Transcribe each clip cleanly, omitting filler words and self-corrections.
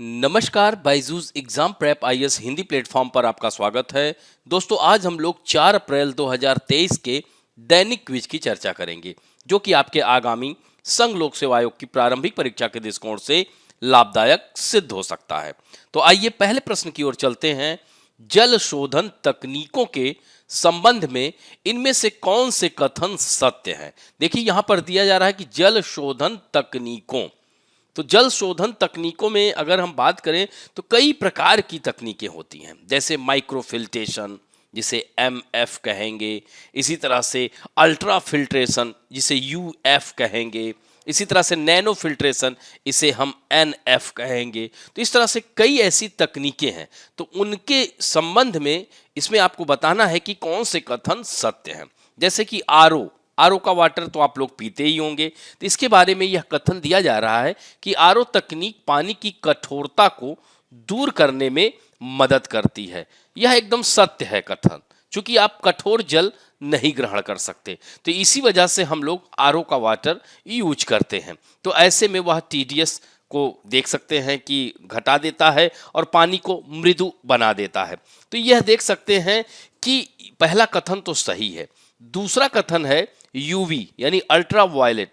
नमस्कार, Byju's exam prep IAS Hindi platform पर आपका स्वागत है। दोस्तों, आज हम लोग 4 अप्रैल 2023 के दैनिक क्विज की चर्चा करेंगे, जो कि आपके आगामी संघ लोक सेवा आयोग की प्रारंभिक परीक्षा के दृष्टिकोण से लाभदायक सिद्ध हो सकता है। तो आइए पहले प्रश्न की ओर चलते हैं। जल शोधन तकनीकों के संबंध में इनमें से कौन से कथन सत्य हैं? देखिए, यहाँ पर दिया जा रहा है कि जल शोधन तकनीकों, तो जल शोधन तकनीकों में अगर हम बात करें तो कई प्रकार की तकनीकें होती हैं, जैसे माइक्रो फिल्ट्रेशन जिसे एमएफ कहेंगे, इसी तरह से अल्ट्रा फिल्ट्रेशन जिसे यूएफ कहेंगे, इसी तरह से नैनो फिल्ट्रेशन इसे हम एनएफ कहेंगे। तो इस तरह से कई ऐसी तकनीकें हैं, तो उनके संबंध में इसमें आपको बताना है कि कौन से कथन सत्य हैं। जैसे कि आरओ का वाटर तो आप लोग पीते ही होंगे, तो इसके बारे में यह कथन दिया जा रहा है कि आरओ तकनीक पानी की कठोरता को दूर करने में मदद करती है। यह एकदम सत्य है कथन, क्योंकि आप कठोर जल नहीं ग्रहण कर सकते, तो इसी वजह से हम लोग आरओ का वाटर यूज करते हैं। तो ऐसे में वह टीडीएस को देख सकते हैं कि घटा देता है और पानी को मृदु बना देता है। तो यह देख सकते हैं कि पहला कथन तो सही है। दूसरा कथन है यूवी यानी अल्ट्रा वायलेट।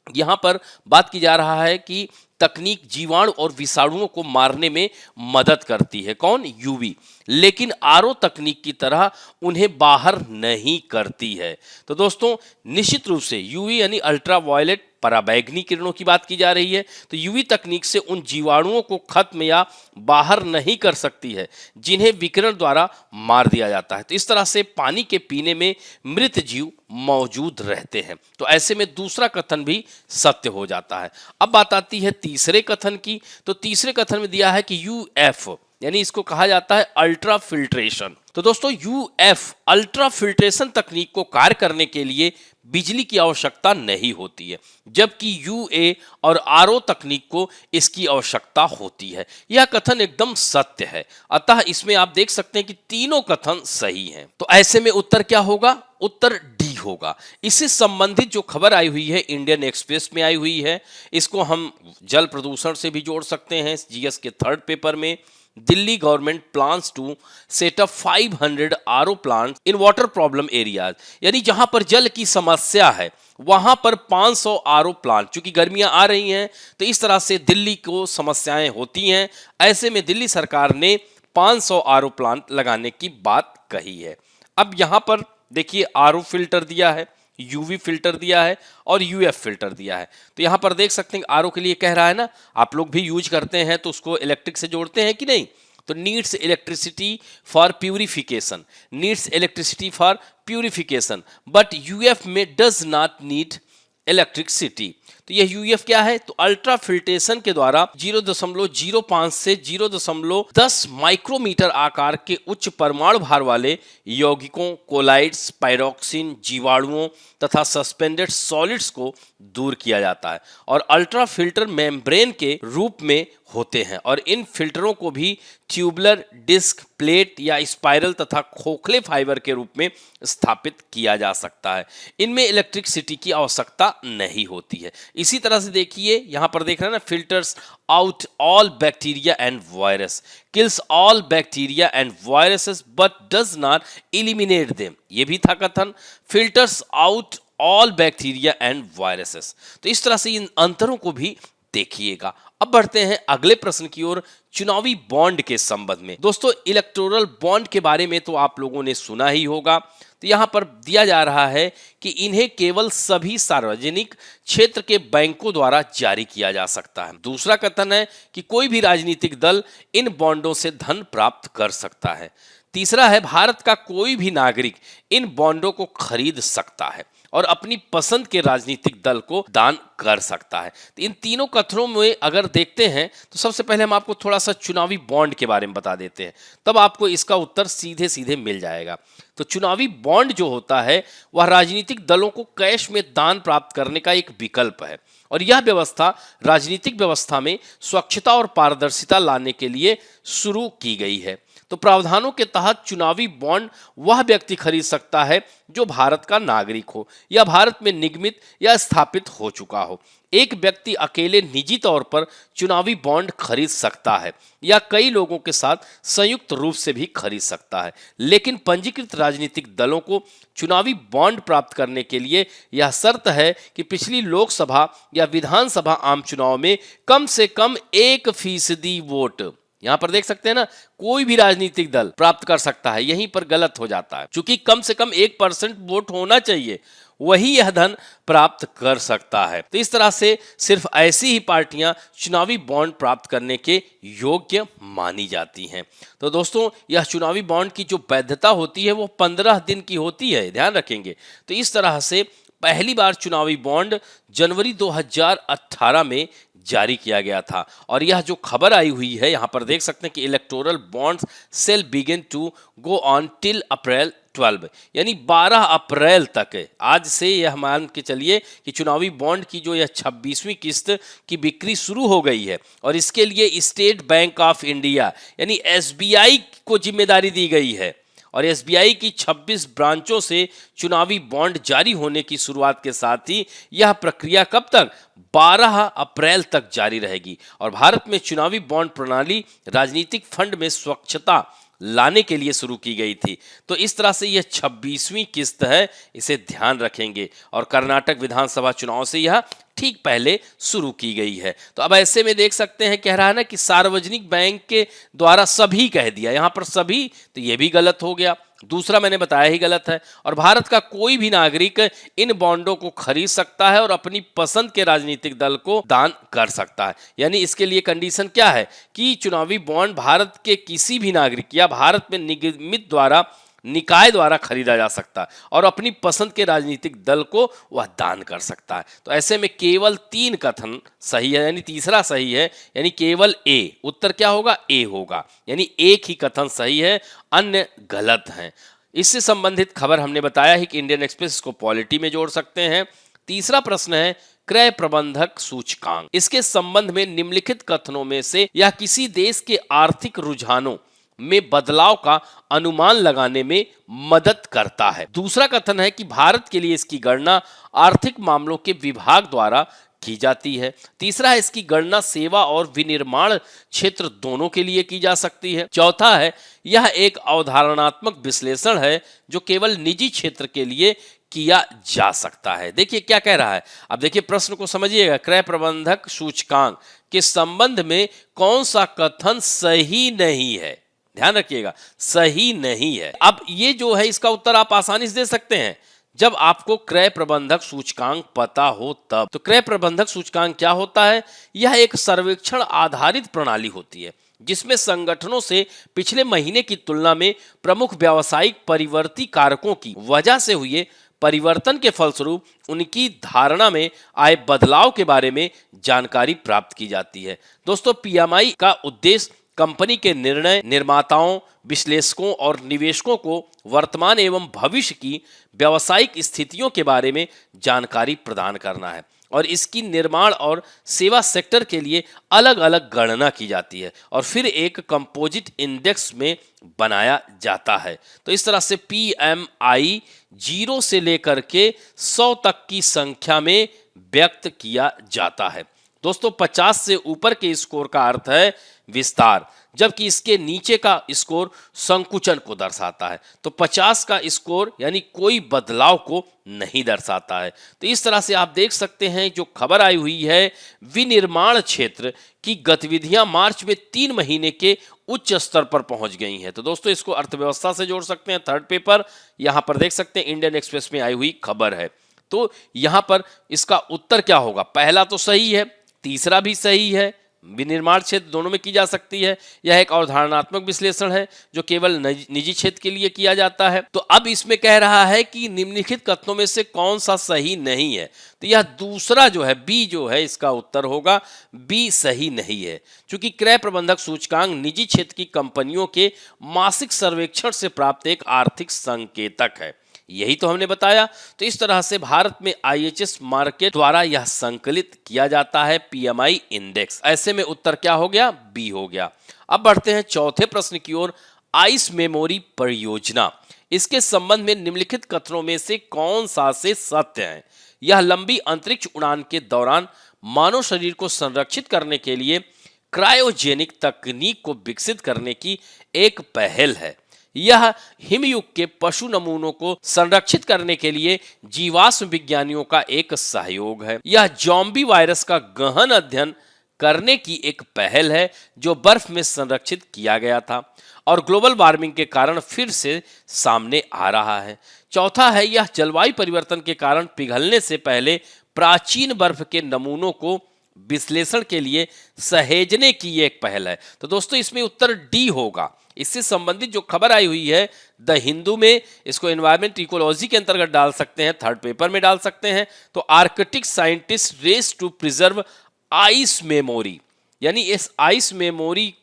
यहाँ पर बात की जा रहा है कि तकनीक जीवाणु और विषाणुओं को मारने में मदद करती है। कौन? यूवी। लेकिन आरओ तकनीक की तरह उन्हें बाहर नहीं करती है। तो दोस्तों, निश्चित रूप से यूवी यानी अल्ट्रा वायलेट पराबैंगनी किरणों की बात की जा रही है, तो यूवी तकनीक से उन जीवाणुओं को खत्म या बाहर नहीं कर सकती है जिन्हें विकिरण द्वारा मार दिया जाता है। तो इस तरह से पानी के पीने में मृत जीव मौजूद रहते हैं। तो ऐसे में दूसरा कथन भी सत्य हो जाता है। अब बात आती है तीसरे कथन की। तो तीसरे कथन में दिया है कि यूएफ यानी इसको कहा जाता है अल्ट्रा फिल्ट्रेशन। तो दोस्तों, यूएफ अल्ट्रा फिल्ट्रेशन तकनीक को कार्य करने के लिए बिजली की आवश्यकता नहीं होती है, जबकि यूए और आरओ तकनीक को इसकी आवश्यकता होती है। यह कथन एकदम सत्य है। अतः इसमें आप देख सकते हैं कि तीनों कथन सही हैं। तो ऐसे में उत्तर क्या होगा? उत्तर डी होगा। इससे संबंधित जो खबर आई हुई है इंडियन एक्सप्रेस में आई हुई है, इसको हम जल प्रदूषण से भी जोड़ सकते हैं। जीएस के 3rd पेपर में Delhi government plans to set up 500 RO plant in water problem areas, यानी जहां पर जल की समस्या है वहां पर 500 आरओ प्लांट, चूंकि गर्मियां आ रही हैं तो इस तरह से दिल्ली को समस्याएं होती हैं। ऐसे में दिल्ली सरकार ने 500 आरओ प्लांट लगाने की बात कही है। अब यहां पर देखिए, आरओ फिल्टर दिया है, यूवी फिल्टर दिया है और यूएफ फिल्टर दिया है। तो यहाँ पर देख सकते हैं आरओ के लिए कह रहा है ना, आप लोग भी यूज करते हैं तो उसको इलेक्ट्रिक से जोड़ते हैं कि नहीं? तो needs electricity for purification, needs electricity for purification, but UF में डज नॉट नीड इलेक्ट्रिसिटी। तो यह यूएफ क्या है? तो अल्ट्रा फिल्ट्रेशन के द्वारा 0.05 से 0.10 माइक्रोमीटर आकार के उच्च परमाणु भार वाले यौगिकों, कोलाइड्स, पायरोक्सिन, जीवाणुओं तथा सस्पेंडेड सॉलिड्स को दूर किया जाता है और अल्ट्रा फिल्टर मेम्ब्रेन के रूप में होते हैं, और इन फिल्टरों को भी ट्यूबुलर, डिस्क, प्लेट या स्पाइरल तथा खोखले फाइबर के रूप में स्थापित किया जा सकता है। इनमें इलेक्ट्रिसिटी की आवश्यकता नहीं होती है। इसी तरह से देखिए, यहां पर देख रहे हैं ना, filters out all bacteria and virus, kills all bacteria and viruses but does not eliminate them. ये भी था कथन, filters out all bacteria and viruses. तो इस तरह से इन अंतरों को भी देखिएगा। अब बढ़ते हैं अगले प्रश्न की ओर, चुनावी बॉन्ड के संबंध में। दोस्तों, इलेक्टोरल बॉन्ड के बारे में तो आप लोगों ने सुना ही होगा। तो यहां पर दिया जा रहा है कि इन्हें केवल सभी सार्वजनिक क्षेत्र के बैंकों द्वारा जारी किया जा सकता है। दूसरा कथन है कि कोई भी राजनीतिक दल इन बॉन्डों से धन प्राप्त कर सकता है। तीसरा है, भारत का कोई भी नागरिक इन बॉन्डों को खरीद सकता है और अपनी पसंद के राजनीतिक दल को दान कर सकता है। तो इन तीनों कथनों में अगर देखते हैं तो सबसे पहले हम आपको थोड़ा सा चुनावी बॉन्ड के बारे में बता देते हैं, तब आपको इसका उत्तर सीधे सीधे मिल जाएगा। तो चुनावी बॉन्ड जो होता है वह राजनीतिक दलों को कैश में दान प्राप्त करने का एक विकल्प है, और यह व्यवस्था राजनीतिक व्यवस्था में स्वच्छता और पारदर्शिता लाने के लिए शुरू की गई है। तो प्रावधानों के तहत चुनावी बॉन्ड वह व्यक्ति खरीद सकता है जो भारत का नागरिक हो या भारत में निगमित या स्थापित हो चुका हो। एक व्यक्ति अकेले निजी तौर पर चुनावी बॉन्ड खरीद सकता है या कई लोगों के साथ संयुक्त रूप से भी खरीद सकता है, लेकिन पंजीकृत राजनीतिक दलों को चुनावी बॉन्ड प्राप्त करने के लिए यह शर्त है कि पिछली लोकसभा या विधानसभा आम चुनाव में कम से कम 1% वोट, यहां पर देख सकते हैं ना, कोई भी राजनीतिक दल प्राप्त कर सकता है, यहीं पर गलत हो जाता है, क्योंकि कम से कम 1% वोट होना चाहिए, वही यह धन प्राप्त कर सकता है। तो इस तरह से सिर्फ ऐसी ही पार्टियां चुनावी बॉन्ड प्राप्त करने के योग्य मानी जाती हैं। तो दोस्तों, यह चुनावी बॉन्ड की जो वैधता होती है वो 15 दिन की होती है, ध्यान रखेंगे। तो इस तरह से पहली बार चुनावी बॉन्ड जनवरी 2018 में जारी किया गया था। और यह जो खबर आई हुई है, यहां पर देख सकते हैं कि electoral bonds sale begin to go on till April 12, यानी 12 अप्रैल तक, आज से यह मान के चलिए कि चुनावी बॉन्ड की जो यह 26वीं किस्त की बिक्री शुरू हो गई है। और इसके लिए स्टेट बैंक ऑफ इंडिया यानी SBI को जिम्मेदारी दी गई है। और SBI की 26 ब्रांचों से चुनावी बॉन्ड जारी होने की शुरुआत के साथ ही यह प्रक्रिया कब तक, 12 अप्रैल तक जारी रहेगी। और भारत में चुनावी बॉन्ड प्रणाली राजनीतिक फंड में स्वच्छता लाने के लिए शुरू की गई थी। तो इस तरह से यह 26वीं किस्त है, इसे ध्यान रखेंगे। और कर्नाटक विधानसभा चुनाव से यह ठीक पहले शुरू की गई है। तो अब ऐसे में देख सकते हैं, कह रहा है ना कि सार्वजनिक बैंक के द्वारा सभी कह दिया, यहां पर सभी, तो यह भी गलत हो गया, दूसरा मैंने बताया ही गलत है। और भारत का कोई भी नागरिक इन बॉन्डों को खरीद सकता है और अपनी पसंद के राजनीतिक दल को दान कर सकता है। यानी इसके लिए कंडीशन क्या है कि चुनावी बॉन्ड भारत के किसी भी नागरिक या भारत में निगमित द्वारा, निकाय द्वारा खरीदा जा सकता है और अपनी पसंद के राजनीतिक दल को वह दान कर सकता है। तो ऐसे में केवल 3 कथन सही है, यानी तीसरा सही है, यानी केवल ए, उत्तर क्या होगा, ए होगा, यानी एक ही कथन सही है, अन्य गलत हैं। इससे संबंधित खबर हमने बताया है कि इंडियन एक्सप्रेस को पॉलिटी में जोड़ सकते हैं। तीसरा प्रश्न है क्रय प्रबंधक सूचकांक, इसके संबंध में निम्नलिखित कथनों में से यह किसी देश के आर्थिक रुझानों में बदलाव का अनुमान लगाने में मदद करता है। दूसरा कथन है कि भारत के लिए इसकी गणना आर्थिक मामलों के विभाग द्वारा की जाती है। तीसरा है इसकी गणना सेवा और विनिर्माण क्षेत्र दोनों के लिए की जा सकती है। चौथा है यह एक अवधारणात्मक विश्लेषण है जो केवल निजी क्षेत्र के लिए किया जा सकता है। देखिए क्या कह रहा है, अब देखिए प्रश्न को समझिएगा, क्रय प्रबंधक सूचकांक के संबंध में कौन सा कथन सही नहीं है, ध्यान रखिएगा, सही नहीं है। अब ये जो है इसका उत्तर आप आसानी से दे सकते हैं जब आपको क्रय प्रबंधक सूचकांक पता हो तब। तो क्रय प्रबंधक सूचकांक क्या होता है, यह एक सर्वेक्षण आधारित प्रणाली होती है जिसमें संगठनों से पिछले महीने की तुलना में प्रमुख व्यावसायिक परिवर्ती कारकों की वजह से हुए परिवर्तन के फलस्वरूप उनकी धारणा में आए बदलाव के बारे में जानकारी प्राप्त की जाती है। दोस्तों, PMI का उद्देश्य कंपनी के निर्णय निर्माताओं, विश्लेषकों और निवेशकों को वर्तमान एवं भविष्य की व्यावसायिक स्थितियों के बारे में जानकारी प्रदान करना है और इसकी निर्माण और सेवा सेक्टर के लिए अलग अलग गणना की जाती है और फिर एक कंपोजिट इंडेक्स में बनाया जाता है। तो इस तरह से PMI 0 से लेकर के 100 तक की संख्या में व्यक्त किया जाता है। दोस्तों, 50 से ऊपर के स्कोर का अर्थ है विस्तार, जबकि इसके नीचे का स्कोर संकुचन को दर्शाता है। तो 50 का स्कोर यानी कोई बदलाव को नहीं दर्शाता है। तो इस तरह से आप देख सकते हैं जो खबर आई हुई है, विनिर्माण क्षेत्र की गतिविधियां मार्च में 3 महीने के उच्च स्तर पर पहुंच गई हैं। तो दोस्तों, इसको अर्थव्यवस्था से जोड़ सकते हैं, थर्ड पेपर यहां पर देख सकते हैं, इंडियन एक्सप्रेस में आई हुई खबर है। तो यहां पर इसका उत्तर क्या होगा, पहला तो सही है, तीसरा भी सही है, विनिर्माण क्षेत्र दोनों में की जा सकती है। यह एक अवधारणात्मक विश्लेषण है जो केवल निजी क्षेत्र के लिए किया जाता है। तो अब इसमें कह रहा है कि निम्नलिखित कथनों में से कौन सा सही नहीं है, तो यह दूसरा जो है, बी जो है, इसका उत्तर होगा बी सही नहीं है, क्योंकि क्रय प्रबंधक सूचकांक निजी क्षेत्र की कंपनियों के मासिक सर्वेक्षण से प्राप्त एक आर्थिक संकेतक है। यही तो हमने बताया। तो इस तरह से भारत में IHS मार्केट द्वारा यह संकलित किया जाता है PMI इंडेक्स। ऐसे में उत्तर क्या हो गया, बी हो गया। अब बढ़ते हैं चौथे प्रश्न की ओर। आइस मेमोरी परियोजना। इसके संबंध में निम्नलिखित कथनों में से कौन सा से सत्य है? यह लंबी अंतरिक्ष उड़ान के दौरान मानव शरीर को संरक्षित करने के लिए क्रायोजेनिक तकनीक को विकसित करने की एक पहल है। यह हिमयुग के पशु नमूनों को संरक्षित करने के लिए जीवाश्म विज्ञानियों का एक सहयोग है। यह ज़ॉम्बी वायरस का गहन अध्ययन करने की एक पहल है जो बर्फ में संरक्षित किया गया था और ग्लोबल वार्मिंग के कारण फिर से सामने आ रहा है। चौथा है, यह जलवायु परिवर्तन के कारण पिघलने से पहले प्राचीन बर्फ के नमूनों को विश्लेषण के लिए सहेजने की एक पहल है। तो दोस्तों इसमें उत्तर डी होगा। इससे संबंधित जो खबर आई हुई है द हिंदू में, इसको एनवायरमेंट इकोलॉजी के अंतर्गत डाल सकते हैं, थर्ड पेपर में डाल सकते हैं। तो Arctic scientist race to preserve ice memory, यानी इस आइस मेमोरी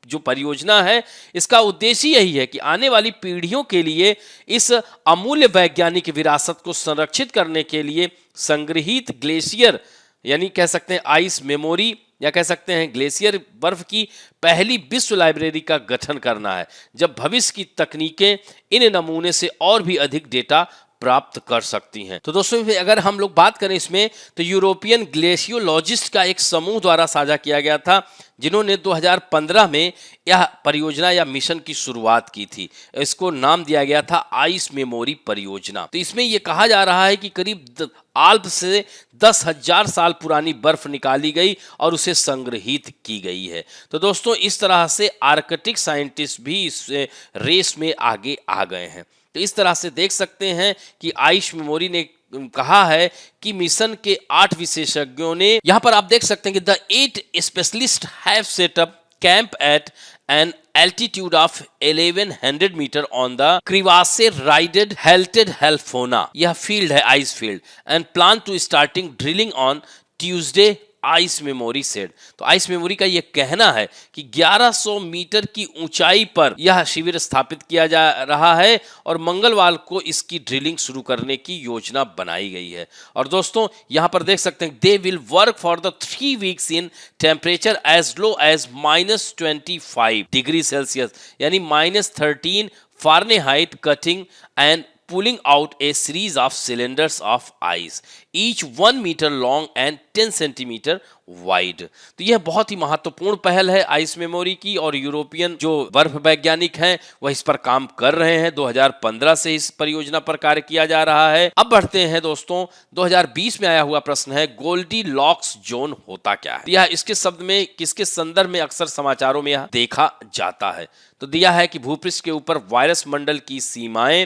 जो परियोजना है इसका उद्देश्य यही है कि आने वाली पीढ़ियों के लिए इस अमूल्य वैज्ञानिक विरासत को संरक्षित करने के लिए संग्रहित ग्लेशियर, यानी कह सकते हैं आइस मेमोरी या कह सकते हैं ग्लेशियर बर्फ की पहली विश्व लाइब्रेरी का गठन करना है, जब भविष्य की तकनीकें इन नमूने से और भी अधिक डेटा प्राप्त कर सकती हैं। तो दोस्तों अगर हम लोग बात करें इसमें, तो यूरोपियन ग्लेशियोलॉजिस्ट का एक समूह द्वारा साझा किया गया था जिन्होंने 2015 में यह परियोजना या मिशन की शुरुआत की थी। इसको नाम दिया गया था आइस मेमोरी परियोजना। तो इसमें यह कहा जा रहा है कि करीब आल्प से 10,000 साल पुरानी बर्फ निकाली गई और उसे संग्रहित की गई है। तो दोस्तों इस तरह से आर्कटिक साइंटिस्ट भी इस रेस में आगे आ गए हैं। तो इस तरह से देख सकते हैं कि आइस मेमोरी ने कहा है कि मिशन के 8 विशेषज्ञों ने, यहां पर आप देख सकते हैं कि the 8 specialist have set up camp at an altitude of 1100 meter on the Crevasser Rided Halted Halfona, यह फील्ड है ice field, and plan to starting drilling on Tuesday, ice memory said. तो आइस मेमोरी का यह कहना है कि 1100 metre की ऊंचाई पर यह शिविर स्थापित किया जा रहा है और मंगलवार को इसकी ड्रिलिंग शुरू करने की योजना बनाई गई है। और दोस्तों यहां पर देख सकते हैं they will work for the 3 weeks in temperature as low as -25 degree Celsius, यानी -13 Fahrenheit, cutting and pulling out a series of cylinders of ice, each 1 meter long and 10 centimeter wide। तो यह बहुत ही महत्वपूर्ण पहल है आइस मेमोरी की, और European जो बर्फ वैज्ञानिक हैं वह इस पर काम कर रहे हैं। 2015 से इस परियोजना पर कार्य किया जा रहा है। अब बढ़ते हैं दोस्तों, 2020 में आया हुआ प्रश्न है गोल्डी लॉक्स जोन होता क्या है? यह इसके शब्द में किसके संदर्भ में अक्सर समाचारों में यह देखा जाता है? तो दिया है कि भूपृष्ठ के ऊपर वायरस मंडल की सीमाएं,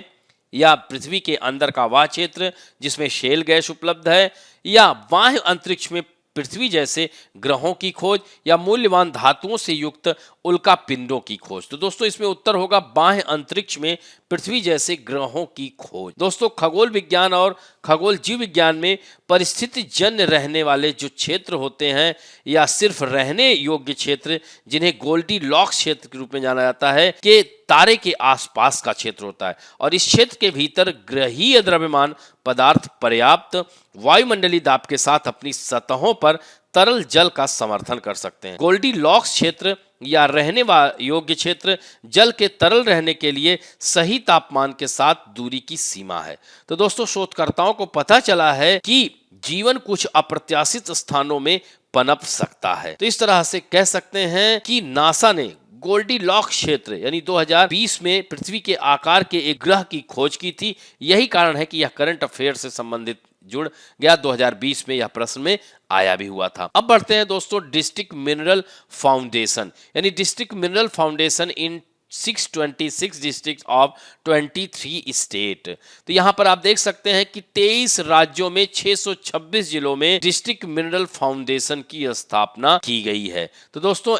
या पृथ्वी के अंदर का वह क्षेत्र जिसमें शेल गैस उपलब्ध है, या बाह्य अंतरिक्ष में पृथ्वी जैसे ग्रहों की खोज, या मूल्यवान धातुओं से युक्त उल्का पिंडों की खोज। तो दोस्तों इसमें उत्तर होगा बाह्य अंतरिक्ष में पृथ्वी जैसे ग्रहों की खोज। दोस्तों खगोल विज्ञान और खगोल जीव विज्ञान में परिस्थिति जन्य रहने वाले जो क्षेत्र होते हैं या सिर्फ रहने योग्य क्षेत्र, जिन्हें गोल्डी लॉक्स क्षेत्र के रूप में जाना जाता है, के तारे के आसपास का क्षेत्र होता है, और इस क्षेत्र के भीतर ग्रहीय द्रव्यमान पदार्थ पर्याप्त वायुमंडलीय दाब के साथ अपनी सतहों पर तरल जल का समर्थन कर सकते हैं। गोल्डी लॉक्स क्षेत्र या रहने योग्य क्षेत्र जल के तरल रहने के लिए सही तापमान के साथ दूरी की सीमा है। तो दोस्तों शोधकर्ताओं को पता चला है कि जीवन कुछ अप्रत्याशित स्थानों में पनप सकता है। तो इस तरह से कह सकते हैं कि नासा ने गोल्डी लॉक्स क्षेत्र यानी 2020 में पृथ्वी के आकार के एक ग्रह की खोज की थी। यही कारण है कि यह करंट अफेयर से संबंधित जुड़ गया। 2020 में यह प्रश्न में आया भी हुआ था। अब बढ़ते हैं दोस्तों डिस्ट्रिक्ट मिनरल फाउंडेशन, यानी district mineral foundation in 626 district of 23 state. तो यहां पर आप देख सकते हैं कि 23 राज्यों में 626 जिलों में डिस्ट्रिक्ट मिनरल फाउंडेशन की स्थापना की गई है। तो दोस्तों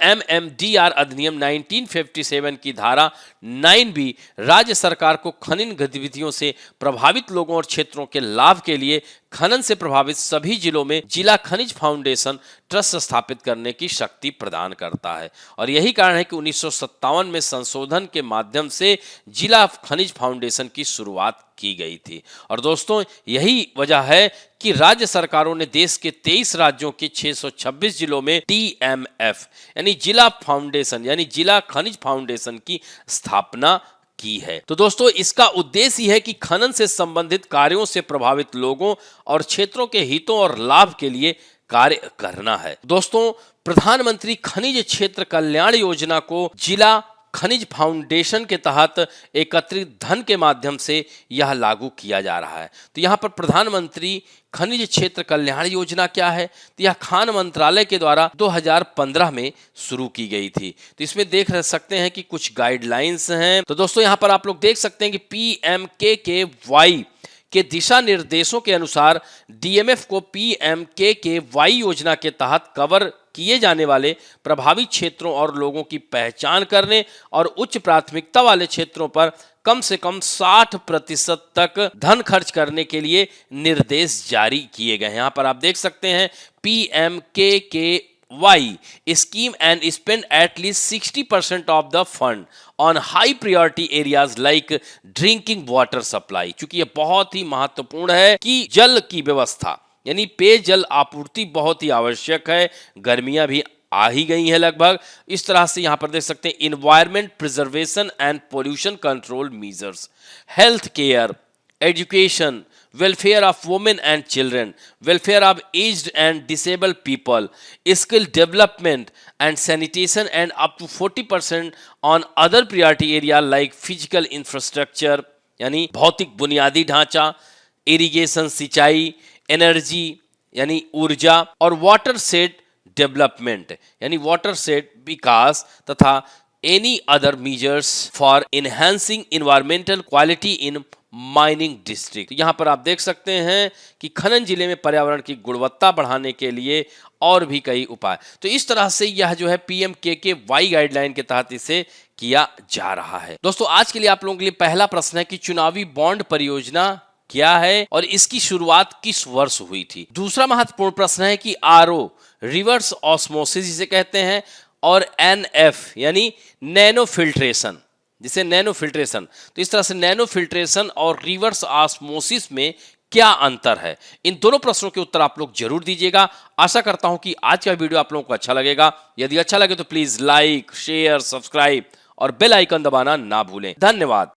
MMDR अधिनियम 1957 की धारा 9B राज्य सरकार को खनन गतिविधियों से प्रभावित लोगों और क्षेत्रों के लाभ के लिए खनन से प्रभावित सभी जिलों में जिला खनिज फाउंडेशन ट्रस्ट स्थापित करने की शक्ति प्रदान करता है। और यही कारण है कि 1957 में संशोधन के माध्यम से जिला खनिज फाउंडेशन की शुरुआत की गई थी। और दोस्तों, यही वजह है कि राज्य सरकारों ने देश के 23 राज्यों के 626 जिलों में TMF यानी जिला फाउंडेशन यानी जिला खनिज फाउंडेशन की स्थापना की है। तो दोस्तों, इसका उद्देश्य यह है कि खनन से संबंधित कार्यों से प्रभावित लोगों और क्षेत्रों के हितों और लाभ के लिए कार्य करना है। दोस्तों, प्रधानमंत्री खनिज क्षेत्र कल्याण योजना को जिला खनिज फाउंडेशन के तहत एकत्रित धन के माध्यम से यह लागू किया जा रहा है। तो यहाँ पर प्रधानमंत्री खनिज क्षेत्र कल्याण योजना क्या है? तो यह खान मंत्रालय के द्वारा 2015 में शुरू की गई थी। तो इसमें देख सकते हैं कि कुछ गाइडलाइंस हैं। तो दोस्तों, यहाँ पर आप लोग देख सकते हैं कि PMKKY के दिशा निर्देशों के अनुसार DMF को PMKKY योजना के तहत कवर किए जाने वाले प्रभावित क्षेत्रों और लोगों की पहचान करने और उच्च प्राथमिकता वाले क्षेत्रों पर कम से कम 60% तक धन खर्च करने के लिए निर्देश जारी किए गए हैं। यहाँ पर आप देख सकते हैं PMKKY scheme and spend at least 60% of the fund on high priority areas like drinking water supply। चूंकि ये बहुत ही महत्वपूर्ण है कि जल की व्यवस्था यानी पेयजल आपूर्ति बहुत ही आवश्यक है। गर्मियां भी आ ही गई हैं लगभग। इस तरह से यहां पर देख सकते हैं environment preservation and pollution control measures, health care, education, welfare of women and children, welfare of aged and disabled people, skill development and sanitation, and up to 40% on other priority area like physical infrastructure यानी भौतिक बुनियादी ढांचा, irrigation सिंचाई, energy यानी ऊर्जा, और water set development यानी water set विकास, तथा any other measures for enhancing environmental quality in mining district. यहाँ पर आप देख सकते हैं कि खनन जिले में पर्यावरण की गुणवत्ता बढ़ाने के लिए और भी कई उपाय। तो इस तरह से यह जो है PMKKY गाइडलाइन के तहत इसे किया जा रहा है। दोस्तों, आज के लिए आप लोगों के लिए पहला प्रश्न है कि चुनावी बॉन्ड परियोजना क्या है और इसकी शुरुआत किस वर्ष हुई थी। दूसरा महत्वपूर्ण प्रश्न है कि RO रिवर्स ऑस्मोसिस जिसे कहते हैं और NF यानी नैनो फिल्ट्रेशन, जिसे नैनो फिल्ट्रेशन, तो इस तरह से नैनो फिल्ट्रेशन और रिवर्स ऑस्मोसिस में क्या अंतर है। इन दोनों प्रश्नों के उत्तर आप लोग जरूर दीजिएगा। आशा करता हूं कि आज का वीडियो आप लोगों को अच्छा लगेगा। यदि अच्छा लगे तो प्लीज लाइक, शेयर, सब्सक्राइब और बेल आइकन दबाना ना भूलें। धन्यवाद।